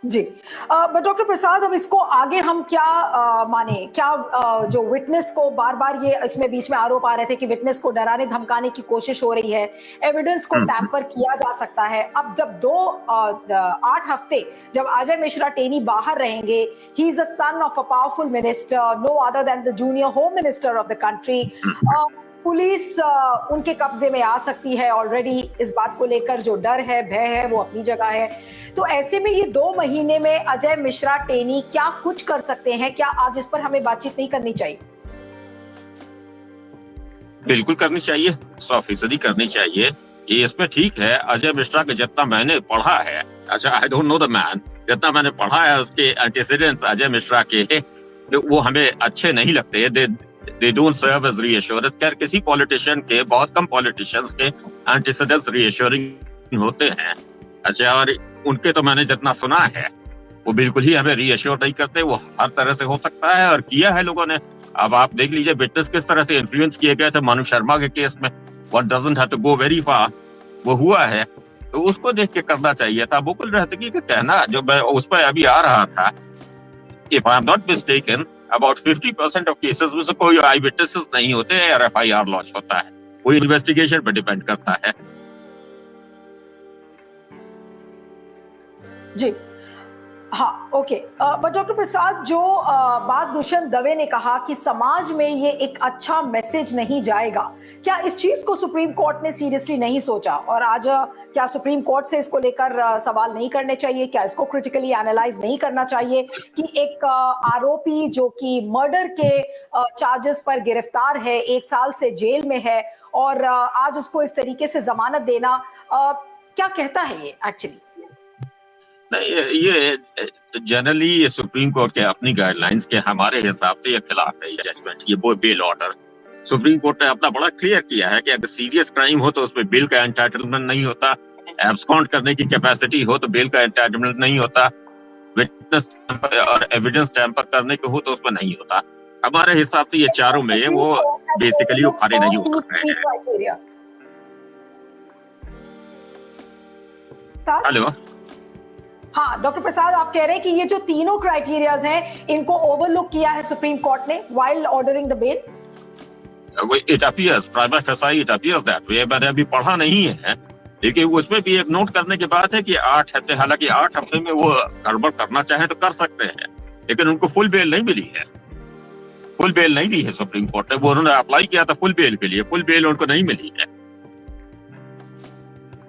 Ji. But doctor प्रसाद, अब इसको आगे हम क्या माने? क्या जो विटनेस को बार-बार, ये इसमें बीच में आरोप आ रहे थे कि विटनेस को डराने धमकाने की कोशिश हो रही है, एविडेंस को हम्म, टैम्पर किया जा सकता है। अब जब 8 हफ्ते जब अजय मिश्रा टेनी बाहर रहेंगे, he is the son of a powerful minister, no other than the junior home minister of the country. Police उनके कब्जे में आ सकती है ऑलरेडी। इस बात को लेकर जो डर है, भय है, वो अपनी जगह है। तो ऐसे में ये 2 महीने में अजय मिश्रा टेनी क्या कुछ कर सकते हैं? क्या आज इस पर हमें बातचीत नहीं करनी चाहिए? बिल्कुल करनी चाहिए, 100% करनी चाहिए। ये इसमें ठीक है, अजय मिश्रा के जितना मैंने पढ़ा है, अच्छा I don't know the man, जितना मैंने पढ़ा है उसके एंटीसीडेंट्स अजय मिश्रा के, वो हमें अच्छे नहीं लगते। They don't serve as reassurance. खैर किसी पॉलिटिशियन के, बहुत कम पॉलिटिशियंस के एंटीसीडेंट्स रीअश्योरिंग होते हैं। अच्छा, और उनके तो मैंने जितना सुना है वो बिल्कुल ही हमें रीअश्योर नहीं करते। वो हर तरह से हो सकता है और किया है लोगों ने। अब आप देख लीजिए विटनेस किस तरह से इन्फ्लुएंस किए गए थे मनु शर्मा के केस में। One doesn't have to go very far, वो हुआ है। तो उसको देख के करना चाहिए था। मुकुल रोहतगी का कहना जो मैं उस पर अभी आ रहा था, if I am not mistaken, about 50% of cases में से कोई आई विटनेसेस नहीं होते और FIR लॉन्च होता है। वो इन्वेस्टिगेशन पर डिपेंड करता है। जी। हाँ, ओके। बट डॉक्टर प्रसाद, जो बात दुष्यंत दवे ने कहा कि समाज में ये एक अच्छा मैसेज नहीं जाएगा, क्या इस चीज को सुप्रीम कोर्ट ने सीरियसली नहीं सोचा? और आज क्या सुप्रीम कोर्ट से इसको लेकर सवाल नहीं करने चाहिए? क्या इसको क्रिटिकली एनालाइज नहीं करना चाहिए कि एक आरोपी जो कि मर्डर के चार्जेस पर गिरफ्तार है, 1 साल से जेल में है, और आज उसको इस तरीके से जमानत देना, क्या कहता है ये एक्चुअली? नहीं, ये जनरली ये सुप्रीम कोर्ट के अपनी गाइडलाइंस के हमारे हिसाब से ये खिलाफ है। ये जजमेंट, ये वो बेल ऑर्डर सुप्रीम कोर्ट ने अपना बड़ा क्लियर किया है कि अगर सीरियस क्राइम हो तो उसमें बेल का एंटाइटलमेंट नहीं होता। एब्सकॉन्ड करने की कैपेसिटी हो तो बेल का एंटाइटलमेंट नहीं होता। विटनेस और एविडेंस टैम्पर करने को हो तो उसमें नहीं होता। हमारे हिसाब से ये चारों में वो बेसिकली वो खड़े नहीं हो सकते हैं। हेलो। हाँ डॉक्टर प्रसाद, आप कह रहे हैं कि ये जो तीनों क्राइटेरियाज हैं, इनको ओवरलुक किया है सुप्रीम कोर्ट ने while ordering the bail? It appears, prima facie it appears that way. मैंने अभी पढ़ा नहीं है, लेकिन उसमें भी एक नोट करने की बात है कि 8 हफ्ते, हालांकि 8 हफ्ते में वो गड़बड़ करना चाहे तो कर सकते हैं, लेकिन उनको फुल बेल नहीं मिली है। फुल बेल नहीं दी है सुप्रीम कोर्ट ने। वो उन्होंने अप्लाई किया था फुल बेल के लिए, फुल बेल उनको नहीं मिली है।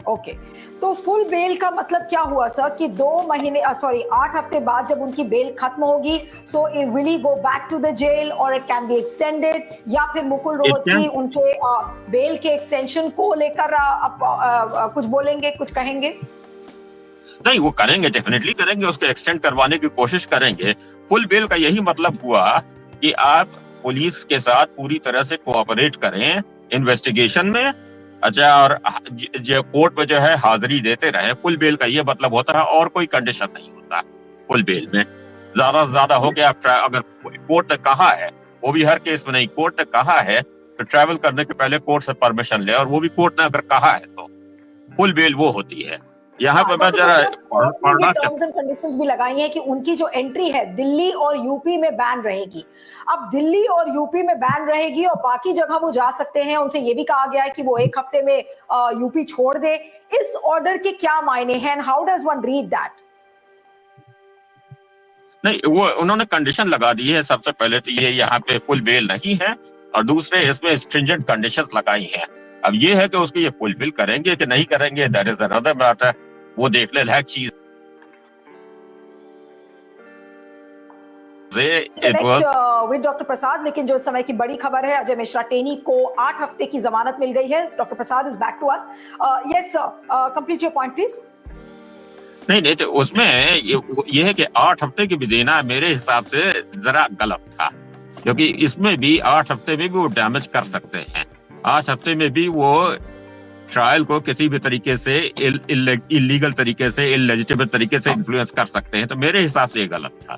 ओके, तो फुल बेल का मतलब क्या हुआ सर कि 8 हफ्ते बाद जब उनकी बेल खत्म होगी, so will he go back to the jail और इट कैन बी एक्सटेंडेड? या फिर मुकुल रोहतगी उनके बेल के एक्सटेंशन को लेकर कुछ बोलेंगे, कुछ कहेंगे? नहीं, वो करेंगे, डेफिनेटली करेंगे, उसको एक्सटेंड करवाने की कोशिश करेंगे। फुल बेल का यही मतलब हुआ कि आप पुलिस के साथ पूरी तरह से कोऑपरेट करें इन्वेस्टिगेशन में। अच्छा, और जो कोर्ट में जो है हाजिरी देते रहे। फुल बेल का ये मतलब होता है, और कोई कंडीशन नहीं होता फुल बेल में। ज्यादा से ज्यादा हो गया, अगर कोर्ट ने कहा है, वो भी हर केस में नहीं, कोर्ट ने कहा है तो ट्रैवल करने के पहले कोर्ट से परमिशन ले, और वो भी कोर्ट ने अगर कहा है तो फुल बेल वो होती है। यहाँ पे मैं जरा पढ़ना टर्म्स एंड कंडीशंस भी लगाई हैं कि उनकी जो एंट्री है दिल्ली और यूपी में बैन रहेगी। अब दिल्ली और यूपी में बैन रहेगी और बाकी जगह वो जा सकते हैं। उनसे ये भी कहा गया है कि वो 1 हफ्ते में यूपी छोड़ दे। इस ऑर्डर के क्या मायने हैं and how does one read that? नहीं, वो उन्होंने कंडीशन लगा दी है। सबसे पहले तो ये यहाँ पे फुल बेल नहीं है, और दूसरे इसमें स्ट्रिंजेंट कंडीशंस लगाई हैं। अब ये है कि उसको ये फुलफिल करेंगे कि नहीं करेंगे, दैट इज अनदर मैटर, वो देखने लायक चीज। विद डॉक्टर प्रसाद, लेकिन जो इस समय की बड़ी खबर है, अजय मिश्रा टेनी को 8 हफ्ते की जमानत मिल गई है। Doctor Prasad is back to us. Yes sir, complete your point please. नहीं, तो उसमें ये है कि 8 हफ्ते की भी देना मेरे हिसाब से जरा गलत था, क्योंकि इसमें भी 8 हफ्ते में भी वो डैमेज कर सकते हैं। 8 हफ्ते में भी वो ट्रायल को किसी भी तरीके से इलीगल तरीके से, इलेजिटिमेट तरीके से इन्फ्लुएंस कर सकते हैं। तो मेरे हिसाब से ये गलत था।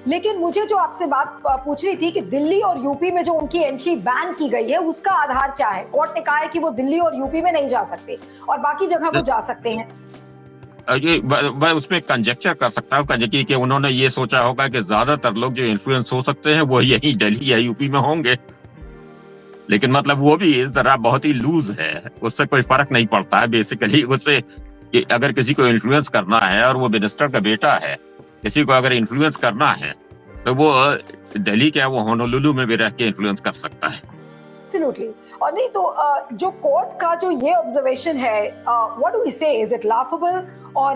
लेकिन मुझे जो आपसे बात पूछनी थी कि दिल्ली और यूपी में जो उनकी एंट्री बैन की गई है, उसका आधार क्या है? कोर्ट ने कहा है कि वो दिल्ली और यूपी में नहीं जा सकते और बाकी जगह वो जा सकते हैं। मैं उसमें कंजेक्चर कर सकता हूँ कि उन्होंने ये सोचा होगा कि ज्यादातर लोग जो इन्फ्लुएंस हो सकते हैं वो यही दिल्ली या यूपी में होंगे, लेकिन मतलब वो भी जरा बहुत ही लूज है, उससे कोई फर्क नहीं पड़ता है बेसिकली। उससे कि अगर किसी को इन्फ्लुएंस करना है और वो मिनिस्टर का बेटा है, किसी को अगर इन्फ्लुएंस करना है तो वो दिल्ली क्या वो होनोलुलु में भी रह के इन्फ्लुएंस कर सकता है। एब्सोल्युटली। और नहीं तो जो कोर्ट का जो ये ऑब्जर्वेशन है, व्हाट डू वी से, is it laughable or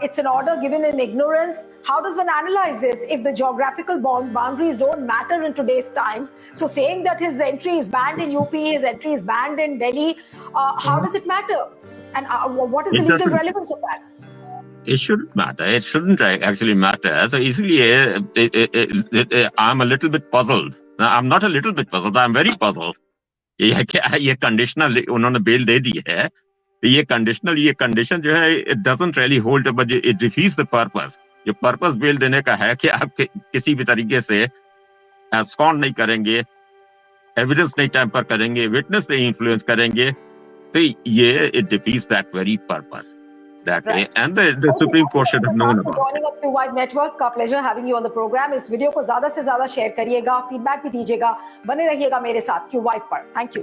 it's an order given in ignorance? How does one analyze this if the geographical boundaries don't matter in today's times? So saying that his entry is banned in UP, his entry is banned in Delhi, how does it matter? And what is the legal relevance of that? It shouldn't matter. It shouldn't actually matter. So easily, I'm a little bit puzzled. I'm not a little bit puzzled. I'm very puzzled. ये conditional उन्होंने bell दे दी है, ये condition जो है it doesn't really hold, but it defeats the purpose. ये purpose bell देने का है कि आप किसी भी तरीके से एब्सकॉन्ड नहीं करेंगे, एविडेंस नहीं टैम्पर करेंगे, विटनेस नहीं इन्फ्लुएंस करेंगे, तो ये it defeats that very purpose that way, and the Supreme Court should have known about it. Joining up QWide Network, का pleasure having you on the program. इस वीडियो को ज्यादा से ज्यादा शेयर करिएगा, फीडबैक भी दीजिएगा, बने रहिएगा मेरे साथ QWide पर। Thank you.